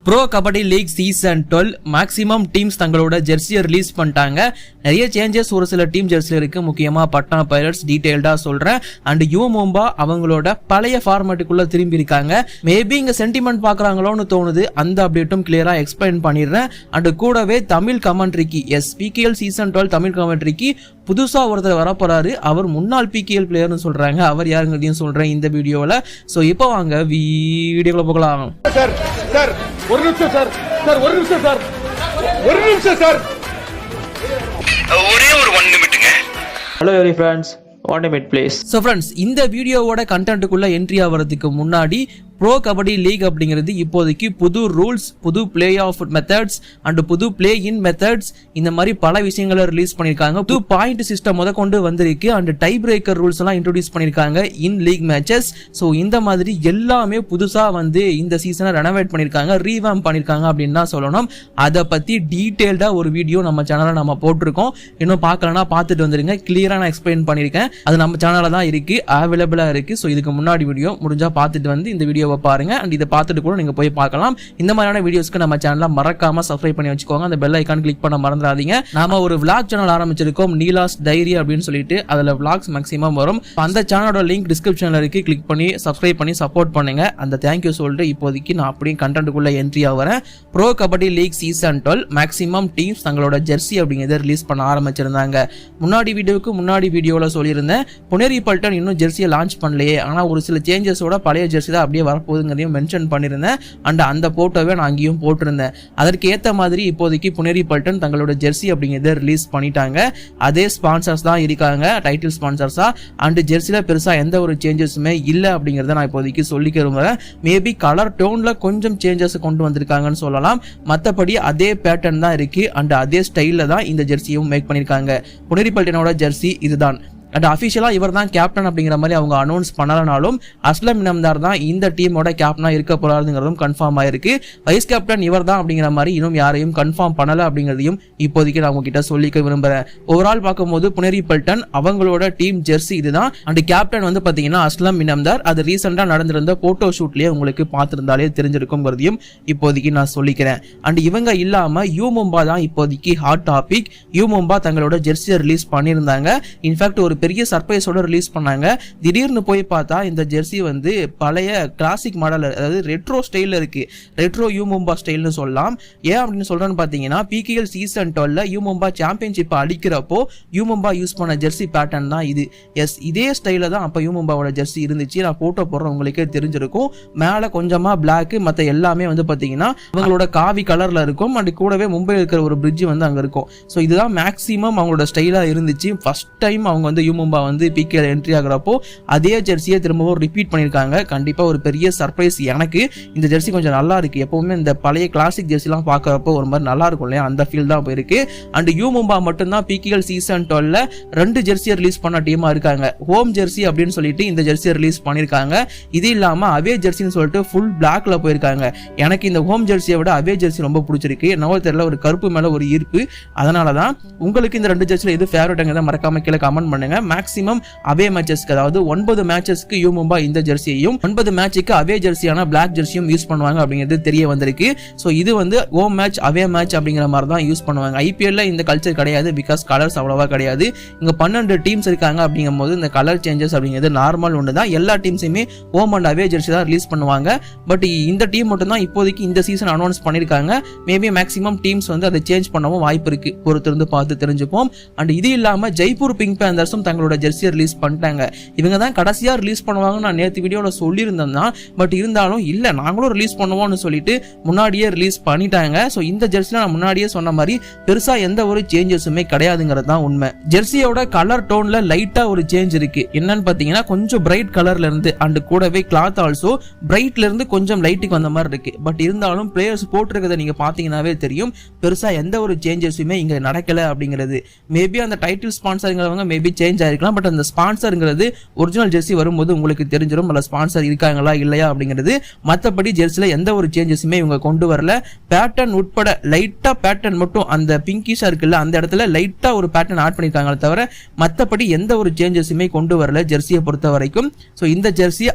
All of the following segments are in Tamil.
Bro Kabaddi league season 12 maximum teams தங்களோட ஜெர்சியை ரிலீஸ் பண்ணிட்டாங்க. நிறைய சேஞ்சஸ் ஒரு சில டீம் ஜெர்சியில் இருக்கு. முக்கியமா பட்னா பைரட்ஸ் டீடைல்டா சொல்றேன். அண்ட் யூமும்பா அவங்களோட பழைய ஃபார்மேட்டுக்குள்ள திரும்பி இருக்காங்க. மேபி இங்க சென்டிமெண்ட் பாக்குறாங்களோன்னு தோணுது. அந்த அப்டேட்டும் கிளியரா எக்ஸ்பிளைன் பண்ணிடுறேன். அண்ட் கூடவே தமிழ் கமெண்ட்ரிக்கு பிகேஎல் சீசன் 12 தமிழ் கமெண்ட்ரிக்கு புதுசா ஒருத்தர் வரப்போறாரு. அவர் முன்னாள் பிகேஎல் பிளேயர்னு சொல்றாங்க. அவர் யாருங்கிறதையும் சொல்றேன் இந்த வீடியோல. சோ இப்போ வாங்க வீடியோக்குள்ள போகலாம். ஒரு நிமிஷம் சார் ஒரே ஒரு 1 நிமிட்டுங்க. Hello every friends, 1 minute please. So friends, இந்த வீடியோவோட கண்டென்ட்டுக்குள்ள என்ட்ரி ஆகிறதுக்கு முன்னாடி ப்ரோ கபடி லீக் அப்படிங்கிறது இப்போதைக்கு புது ரூல்ஸ், புது பிளே ஆஃப் மெத்தட்ஸ் அண்ட் புது பிளே இன் மெத்தட்ஸ் இந்த மாதிரி பல விஷயங்களை ரிலீஸ் பண்ணியிருக்காங்க. புது பாயிண்ட் சிஸ்டம் முத கொண்டு வந்திருக்கு. அண்ட் டை பிரேக்கர் ரூல்ஸ் எல்லாம் இன்ட்ரோடியூஸ் பண்ணியிருக்காங்க இன் லீக் மேட்சஸ். ஸோ இந்த மாதிரி எல்லாமே புதுசாக வந்து இந்த சீசனை ரெனோவேட் பண்ணியிருக்காங்க, ரீவாம் பண்ணியிருக்காங்க அப்படின்னு தான் சொல்லணும். அதை பற்றி டீட்டெயில்டாக ஒரு வீடியோ நம்ம சேனலில் நம்ம போட்டிருக்கோம். இன்னும் பார்க்கலன்னா பார்த்துட்டு வந்துருங்க. கிளியராக நான் எக்ஸ்பிளைன் பண்ணியிருக்கேன். அது நம்ம சேனலில் தான் இருக்குது, அவைலபிளாக இருக்குது. ஸோ இதுக்கு முன்னாடி வீடியோ முடிஞ்சால் பார்த்துட்டு வந்து இந்த வீடியோ பாருங்க. அண்ட் இதை பார்த்துட்டு கூட நீங்க போய் பார்க்கலாம். இந்த மாதிரியான வீடியோஸ்க்கு நம்ம சேனலை மறக்காம சப்ஸ்கிரைப் பண்ணி வச்சுக்கோங்க. அந்த பெல் ஐகான் கிளிக் பண்ண மறந்துடாதீங்க. நாம ஒரு விளாக் சேனல் ஆரம்பிச்சிருக்கோம், நீலாஸ் டைரி அப்படின்னு சொல்லிட்டு. அதுல விளாக்ஸ் மேக்ஸிமம் வரும். அந்த சேனலோட லிங்க் டிஸ்கிரிப்ஷன்ல இருக்கு. கிளிக் பண்ணி சப்ஸ்கிரைப் பண்ணி சப்போர்ட் பண்ணுங்க. அந்த தேங்க்யூ சொல்லிட்டு இப்போதைக்கு நான் அப்படியே கண்டென்ட்டுக்குள்ள என்ட்ரி ஆகிறேன். Pro Kabaddi league season 12 maximum teams தங்களோட ஜெர்சி அப்படிங்கிறத ரிலீஸ் பண்ண ஆரம்பிச்சிருந்தாங்க. முன்னாடி வீடியோல சொல்லியிருந்தேன், புனேரி பல்டன் இன்னும் ஜெர்சியை லான்ச் பண்ணலையே, ஆனா ஒரு சில சேஞ்சஸோட பழைய ஜெர்சி தான் அப்படியே வரப்போகுதுங்கிறதையும் மென்ஷன் பண்ணியிருந்தேன். அண்ட் அந்த போட்டோவை நான் அங்கேயும் போட்டிருந்தேன். அதற்கு ஏற்ற மாதிரி இப்போதைக்கு புனேரி பல்டன் தங்களோட ஜெர்சி அப்படிங்கிறத ரிலீஸ் பண்ணிட்டாங்க. அதே ஸ்பான்சர்ஸ் தான் இருக்காங்க, டைட்டில் ஸ்பான்சர்ஸா. அண்ட் ஜெர்சியில் பெருசாக எந்த ஒரு சேஞ்சஸுமே இல்லை அப்படிங்கிறத நான் இப்போதைக்கு சொல்லிக்க விரும்புகிறேன். மேபி கலர் டோன்ல கொஞ்சம் சேஞ்சஸ் கொண்டு வந்திருக்காங்கன்னு சொல்லலாம். மற்றபடி அதே பேட்டர்ன் தான் இருக்கு. அண்ட் அதே ஸ்டைலில் தான் இந்த ஜெர்சியும் மேக் பண்ணியிருக்காங்க. புனேரி பல்டனோட ஜெர்சி இதுதான். அண்ட் அஃபிஷியலாக இவர் தான் கேப்டன் அப்படிங்கிற மாதிரி அவங்க அனௌன்ஸ் பண்ணலனாலும் அஸ்லம் இனாம்தார் தான் இந்த டீமோட கேப்டனாக இருக்க போறாருங்கிறதும் கன்ஃபார்ம் ஆயிருக்கு. வைஸ் கேப்டன் இவர் தான் அப்படிங்கிற மாதிரி இன்னும் யாரையும் கன்ஃபார்ம் பண்ணலை அப்படிங்கிறதையும் இப்போதைக்கு நான் உங்ககிட்ட சொல்லிக்க விரும்புகிறேன். ஓவரால் பார்க்கும்போது புனேரி பல்டன் அவங்களோட டீம் ஜெர்சி இதுதான். அண்ட் கேப்டன் வந்து பார்த்தீங்கன்னா அஸ்லம் இனாம்தார். அது ரீசெண்டாக நடந்திருந்த போட்டோ ஷூட்லேயே உங்களுக்கு பார்த்துருந்தாலே தெரிஞ்சிருக்குங்கிறதையும் இப்போதைக்கு நான் சொல்லிக்கிறேன். அண்ட் இவங்க இல்லாமல் யூமும்பா தான் இப்போதைக்கு ஹாட் டாபிக். யூமும்பா தங்களோட ஜெர்சியை ரிலீஸ் பண்ணியிருந்தாங்க. இன்ஃபேக்ட் ஒரு பெரிய சர்ப்ரைஸோட ரிலீஸ் பண்ணாங்க. திடீர்னு போய் பார்த்தா இந்த ஜெர்சி வந்து பழைய கிளாசிக் மாடல், அதாவது ரெட்ரோ ஸ்டைல்ல இருக்கு. ரெட்ரோ யூமும்பா ஸ்டைல்னு சொல்லலாம். ஏன் அப்படின்னு சொல்றேன்னு பார்த்தீங்கன்னா, பிகேஎல் சீசன் 12 யூமும்பா சாம்பியன்ஷிப் அடிக்கிறப்போ யூமும்பா யூஸ் பண்ண ஜெர்சி பேட்டர்ன் தான் இது. இதே ஸ்டைல தான் அப்போ யூமும்பாவோட ஜெர்சி இருந்துச்சு. நான் போட்டோ போடுற உங்களுக்கே தெரிஞ்சிருக்கும். மேலே கொஞ்சமா பிளாக், மற்ற எல்லாமே வந்து பார்த்தீங்கன்னா அவங்களோட காவி கலர்ல இருக்கும். அண்ட் கூடவே மும்பையில் இருக்கிற ஒரு பிரிட்ஜ் வந்து அங்கே இருக்கும். ஸோ இதுதான் மேக்ஸிமம் அவங்களோட ஸ்டைலா இருந்துச்சு. ஃபர்ஸ்ட் டைம் அவங்க வந்து யூமும்பா வந்து பிகேஎல் என்ட்ரி ஆகிறப்போ அதே ஜெர்சியை திரும்பவும் ரிப்பீட் பண்ணியிருக்காங்க. கண்டிப்பா ஒரு பெரிய சர்ப்ரைஸ் எனக்கு. இந்த ஜெர்சி கொஞ்சம் நல்லா இருக்கு. எப்பவுமே இந்த பழைய கிளாசிக் ஜெர்சிலாம் பார்க்கறப்போ ஒரு மாதிரி நல்லா இருக்கும் இல்லையா, அந்த ஃபீல் தான் போயிருக்கு. அண்ட் யூமும்பா மட்டும்தான் பிகேஎல் சீசன் 12 2 ஜெர்சியை ரிலீஸ் பண்ண டீமா இருக்காங்க. ஹோம் ஜெர்சி அப்படின்னு சொல்லிட்டு இந்த ஜெர்சியை ரிலீஸ் பண்ணியிருக்காங்க. இது இல்லாம அவே ஜெர்சின்னு சொல்லிட்டு ஃபுல் பிளாக்ல போயிருக்காங்க. எனக்கு இந்த ஹோம் ஜெர்சியை விட அவே ஜெர்சி ரொம்ப பிடிச்சிருக்கு. என்னவோ தெரியல, ஒரு கருப்பு மேல ஒரு ஈர்ப்பு. அதனாலதான் உங்களுக்கு இந்த 2 ஜெர்சியில் எது ஃபேவரட்ங்கிறத மறக்காம கீழே கமெண்ட் பண்ணுங்க. மேக்ஸிமம் அவே மேட்சஸ்க்கு, அதாவது 9 மேட்சஸ்க்கு யூமும்பா இந்த ஜெர்சியையும் 9 மேட்சுக்கு அவே ஜெர்சியான பிளாக் ஜெர்சியும் யூஸ் பண்ணுவாங்க அப்படிங்கிறது தெரிய வந்திருக்கு. ஸோ இது வந்து ஹோம் மேட்ச் அவே மேட்ச் அப்படிங்கிற மாதிரி தான் யூஸ் பண்ணுவாங்க. ஐபிஎல்ல இந்த கல்ச்சர் கிடையாது, பிகாஸ் கலர்ஸ் அவ்வளவா கிடையாது. இங்க 12 டீம்ஸ் இருக்காங்க அப்படிங்கும் போது இந்த கலர் சேஞ்சஸ் அப்படிங்கிறது நார்மல் ஒன்று தான். எல்லா டீம்ஸுமே ஹோம் அண்ட் அவே ஜெர்சி தான் ரிலீஸ் பண்ணுவாங்க. பட் இந்த டீம் மட்டும் தான் இப்போதைக்கு இந்த சீசன் அனௌன்ஸ் பண்ணியிருக்காங்க. மேபி மேக்ஸிமம் டீம்ஸ் வந்து அதை சேஞ்ச் பண்ணவும் வாய்ப்பு இருக்கு. பொறுத்திருந்து பார்த்து தெரிஞ்சுப்போம். அண்ட் இது இல்லாம ஜெய்ப்பூர் பிங்க் பேந்தர்ஸும் தங்களோட ஜெர்சியை ரிலீஸ் பண்ணிட்டாங்க. இவங்க தான் கடைசியா ரிலீஸ் பண்ணுவாங்க நான் நேற்று வீடியோல சொல்லியிருந்தேன் தான். பட் இருந்தாலும் இல்ல, நாங்களும் ரிலீஸ் பண்ணுவோம்னு சொல்லிட்டு முன்னாடியே ரிலீஸ் பண்ணிட்டாங்க. ஸோ இந்த ஜெர்சில நான் முன்னாடியே சொன்ன மாதிரி பெருசா எந்த ஒரு சேஞ்சஸுமே கிடையாதுங்கிறது தான் உண்மை. ஜெர்சியோட கலர் டோன்ல லைட்டா ஒரு சேஞ்ச் இருக்கு. என்னன்னு பாத்தீங்கன்னா, கொஞ்சம் பிரைட் கலர்ல இருந்து அண்ட் கூடவே கிளாத் ஆல்சோ பிரைட்ல இருந்து கொஞ்சம் லைட்டுக்கு வந்த மாதிரி இருக்கு. பட் இருந்தாலும் பிளேயர்ஸ் போட்டிருக்கிறத நீங்க பாத்தீங்கன்னாவே தெரியும், பெருசா எந்த ஒரு சேஞ்சஸுமே இங்க நடக்கல அப்படிங்கிறது. மேபி அந்த டைட்டில் ஸ்பான்சருங்கிறவங்க மேபி சேஞ்ச் சேஞ்ச் ஆயிருக்கலாம். பட் அந்த ஸ்பான்சர்ங்கிறது ஒரிஜினல் ஜெர்சி வரும்போது உங்களுக்கு தெரிஞ்சிடும் அல்ல ஸ்பான்சர் இருக்காங்களா இல்லையா அப்படிங்கிறது. மற்றபடி ஜெர்சியில் எந்த ஒரு சேஞ்சஸுமே இவங்க கொண்டு வரல. பேட்டர்ன் உட்பட லைட்டா பேட்டர்ன் மட்டும் அந்த பிங்கிஷா இருக்குல்ல அந்த இடத்துல லைட்டா ஒரு பேட்டர்ன் ஆட் பண்ணிருக்காங்களே தவிர மற்றபடி எந்த ஒரு சேஞ்சஸுமே கொண்டு வரல ஜெர்சியை பொறுத்த வரைக்கும். ஸோ இந்த ஜெர்சி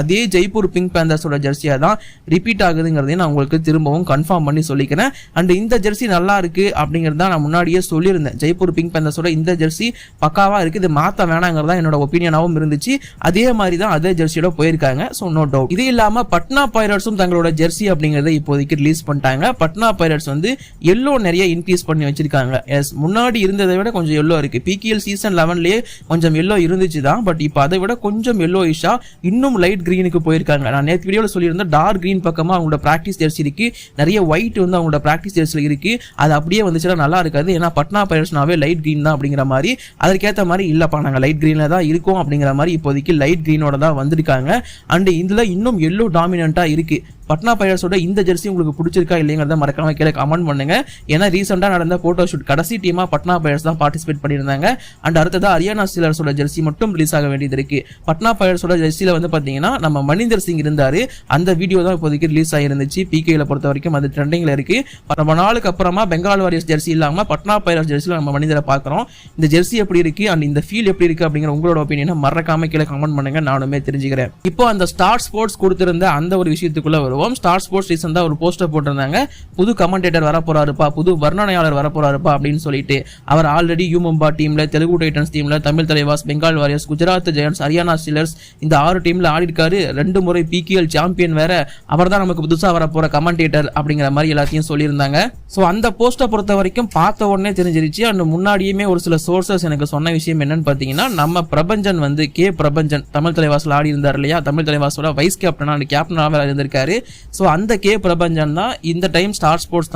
அதே ஜெய்ப்பூர் பிங்க் பேந்தர்ஸோட ஜெர்சியா தான் ரிப்பீட் ஆகுதுங்கிறதையும் நான் உங்களுக்கு திரும்பவும் கன்ஃபார்ம் பண்ணி சொல்லிக்கிறேன். அண்ட் இந்த ஜெர்சி நல்லா இருக்கு அப்படிங்கிறது தான் நான் முன்னாடியே சொல்லியிருந்தேன். ஜெய்ப்பூர் பிங்க் பேந்தர்ஸோட இந்த ஜெர்சி பக்காவா இருக்கு, இது மாத்த வேணாங்கிறதா என்னோட ஒப்பீனியனாகவும் இருந்துச்சு. அதே மாதிரி தான் அதே ஜெர்சியோட போயிருக்காங்க. So no doubt. இது இல்லாம பட்னா பைரட்ஸும் தங்களோட ஜெர்சி அப்படிங்கறத இப்போதைக்கு ரிலீஸ் பண்ணிட்டாங்க. பட்னா பைரட்ஸ் வந்து எல்லோ நிறைய இன்க்ரீஸ் பண்ணி வச்சிருக்காங்க. எஸ், முன்னாடி இருந்ததை விட கொஞ்சம் எல்லோ இருக்கு. பிகேஎல் சீசன் 11லயே கொஞ்சம் எல்லோ இருந்துச்சு தான், பட் இப்போ அதை விட கொஞ்சம் எல்லோ இஷா இன்னும் லைட் கிரீனுக்கு போயிருக்காங்க. நான் நேற்று வீடியோவில் சொல்லியிருந்தேன் டார்க் கிரீன் பக்கமா அவங்களோட பிராக்டிஸ் ஜெர்சி இருக்கு, நிறைய ஒயிட் வந்து அவங்களோட பிராக்டிஸ் ஜெர்சியில் இருக்கு. அது அப்படியே வந்துச்சுன்னா நல்லா இருக்காது. ஏன்னா பட்னா பைரட்ஸ்னாவே லைட் கிரீன் தான் அப்படிங்கிற மாதிரி. அதற்கேற்ற மாதிரி இல்லப்பா நாங்கள் லைட் கிரீன்ல தான் இருக்கோம் அப்படிங்கிற மாதிரி இப்போதைக்கு லைட் கிரீனோட தான் வந்திருக்காங்க. அண்ட் இதுல இன்னும் எல்லோ டாமினண்டா இருக்கு. பட்னா பைரட்ஸோட இந்த ஜெர்சி உங்களுக்கு பிடிச்சிருக்கா இல்லைங்கிறத மறக்காம கீழே கமெண்ட் பண்ணுங்க. ஏன்னா ரீசெண்டா நடந்த போட்டோ ஷூட் கடைசி டீமா பட்னா பைரட்ஸ் தான் பார்ட்டிசிபேட் பண்ணியிருந்தாங்க. அண்ட் அடுத்ததா ஹரியானா ஸ்டீலர்ஸோட ஜெர்சி மட்டும் ரிலீஸ் ஆக வேண்டியது இருக்கு. பட்னா பைரட்ஸோட ஜெர்சியில வந்து பாத்தீங்கன்னா நம்ம மணிந்தர் சிங் இருந்தாரு, அந்த வீடியோ தான் இப்போதைக்கு ரிலீஸ் ஆயிருந்துச்சு. பிகேல பொறுத்த வரைக்கும் அது ட்ரெண்டிங்ல இருக்கு. ரொம்ப நாளுக்கு அப்புறமா பெங்கால் வாரியர்ஸ் ஜெர்சி இல்லாம பட்னா பைரட்ஸ் ஜெர்சியில நம்ம மணிந்தரை பார்க்கிறோம். இந்த ஜெர்சி எப்படி இருக்கு அண்ட் இந்த ஃபீல் எப்படி இருக்கு அப்படிங்கிற உங்களோட ஒப்பீனியனை மறக்காம கீழே கமெண்ட் பண்ணுங்க, நானுமே தெரிஞ்சுக்கிறேன். இப்போ அந்த ஸ்டார் ஸ்போர்ட்ஸ் கொடுத்திருந்த அந்த ஒரு விஷயத்துக்குள்ள வருவோம். ஸ்டார் ஸ்போர்ட்ஸ் ரீசெண்டா ஒரு போஸ்டர் போட்டிருந்தாங்க, புது கமெண்டேட்டர் வர போறாருப்பா, புது வர்ணனையாளர் வர போறாருப்பா அப்படின்னு சொல்லிட்டு. அவர் ஆல்ரெடி யூ மும்பா டீம்ல, தெலுங்கு டைட்டன்ஸ் டீம்ல, Tamil Thalaivas, Bengal warriors, Gujarat giants, Haryana stealers இந்த 6 டீம்ல ஆடி இருக்காரு. 2 முறை பிகேஎல் சாம்பியன் வேற. அவர் தான் நமக்கு புதுசா வர போற கமெண்டேட்டர் அப்படிங்கிற மாதிரி எல்லாத்தையும் சொல்லியிருந்தாங்க. ஸோ அந்த போஸ்டை பொறுத்த வரைக்கும் பார்த்த உடனே தெரிஞ்சிருச்சு. அண்ட் முன்னாடியுமே ஒரு சில சோர்சஸ் எனக்கு சொன்ன விஷயம் என்னன்னு பார்த்தீங்கன்னா, நம்ம பிரபஞ்சன் வந்து கே பிரபஞ்சன் தமிழ் தலைவாசில் ஆடி இருந்தார் இல்லையா, தமிழ் தலைவாசோட வைஸ் கேப்டனா கேப்டனாக இருந்திருக்காரு. ஸோ அந்த கே பிரபஞ்சன் தான் இந்த டைம் ஸ்டார் ஸ்போர்ட்ஸ்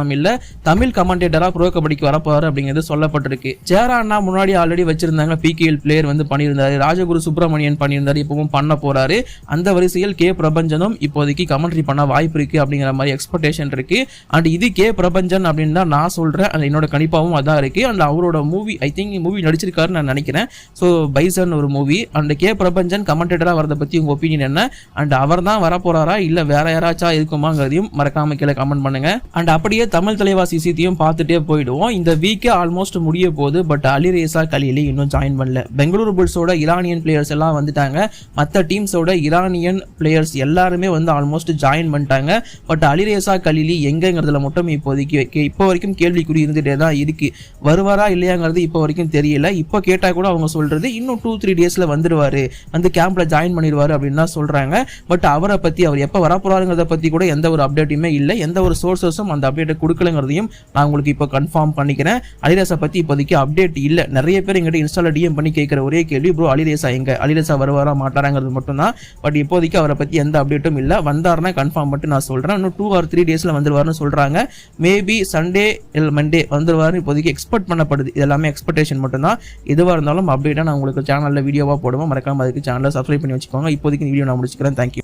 தமிழ் கமெண்டேட்டரா ப்ரோ கபடிக்கு வரப்போறாரு அப்படிங்கிறது சொல்லப்பட்டிருக்கு. சேரா அண்ணா முன்னாடி ஆல்ரெடி வச்சிருந்தாங்க, பிகேஎல் பிளேயர் வந்து பண்ணியிருந்தாரு, ராஜகுரு சுப்பிரமணியன் பண்ணியிருந்தாரு, இப்பவும் பண்ண போறாரு. அந்த வரிசையில் கே பிரபஞ்சனும் இப்போதைக்கு கமெண்ட்ரி பண்ண வாய்ப்பு இருக்கு அப்படிங்கிற மாதிரி எக்ஸ்பெக்டேஷன் இருக்கு. அண்ட் இது கே பிரபஞ்சன் அப்படின்னு தான் நான் சொல்றேன். அண்ட் என்னோட கணிப்பாவும் அதான் இருக்கு. அண்ட் அவரோட மூவி ஐ திங்க் மூவி நடிச்சிருக்காருன்னு நான் நினைக்கிறேன். ஸோ பைசன் ஒரு மூவி. அண்ட் கே பிரபஞ்சன் கமெண்டேட்டரா வரதை பத்தி உங்க ஒப்பீனியன் என்ன? அண்ட் அவர் தான் வர போறாரா இல்ல வேற யாராச்சா இருக்குமாங்கிறதையும் மறக்காம கீழே கமெண்ட் பண்ணுங்க. அண்ட் அப்படியே தமிழ் தலைவாசி விஷயத்தையும் பார்த்துட்டே போயிடுவோம். இந்த வீக்கே ஆல்மோஸ்ட் முடிய போகுது. பட் அலிரேசா கலீலி இன்னும் ஜாயின் பண்ணல. பெங்களூரு புல்ஸோட ஈரானியன் பிளேயர்ஸ் எல்லாம் வந்துட்டாங்க. மற்ற டீம்ஸோட ஈரானியன் பிளேயர்ஸ் எல்லாருமே வந்து ஆல்மோஸ்ட் ஜாயின் பண்ணிட்டாங்க. பட் அலிரேசா கலீலி எங்கங்கிறதுல மட்டும் இப்போதைக்கு இப்போ வரைக்கும் கேள்விக்குறி இருந்துட்டே தான் இருக்கு. வருவாரா இல்லையாங்கிறது இப்போ வரைக்கும் தெரியல. இப்போ கேட்டா கூட அவங்க சொல்றது இன்னும் 2-3 டேஸ்ல வந்துருவாரு, வந்து கேம்ப்ல ஜாயின் பண்ணிடுவாரு அப்படின்னு தான் சொல்றாங்க. பட் அவரை பத்தி அவர் எப்ப வரப்போறாருங்கிறத பத்தி கூட எந்த ஒரு அப்டேட்டுமே இல்லை. எந்த ஒரு சோர்சஸும் அந்த அப்டேட்டை கொடுக்கலங்கிறதையும் நான் உங்களுக்கு இப்போ கன்ஃபார்ம் பண்ணிக்கிறேன். அலிரேசா பத்தி இப்போதைக்கு அப்டேட் இல்லை. நிறைய பேர் எங்கிட்ட இன்ஸ்டால டிஎம் பண்ணி கேட்கிற ஒரே கேள்வி, ப்ரோ அலிரேசா எங்க, அலிரேசா வருவாரா மாட்டாராங்கிறது மட்டும் தான். பட் இப்போதைக்கு அவரை பத்தி எந்த அப்டேட்டும் இல்லை. வந்தாருன்னா கன்ஃபார்ம் மட்டும் நான் சொல்றேன். இன்னும் 2 or 3 டேஸ்ல வந்துருவாருன்னு சொல்றாங்க. மேபி சண்டே இல்ல மண்டே வந்துருவாரு இப்போதைக்கு எக்ஸ்பெக்ட் பண்ணப்படுது. இதெல்லாமே எக்ஸ்பெக்டேஷன் மட்டும் தான். எதுவாக இருந்தாலும் அப்டேட்டா நான் உங்களுக்கு சேனல்ல வீடியோவா போடுவோம். மறக்காம அதுக்கு சேனலை சப்ஸ்கிரைப் பண்ணி வச்சுக்கோங்க. இப்போதைக்கு வீடியோ நான் முடிச்சுக்கிறேன். தேங்க்யூ.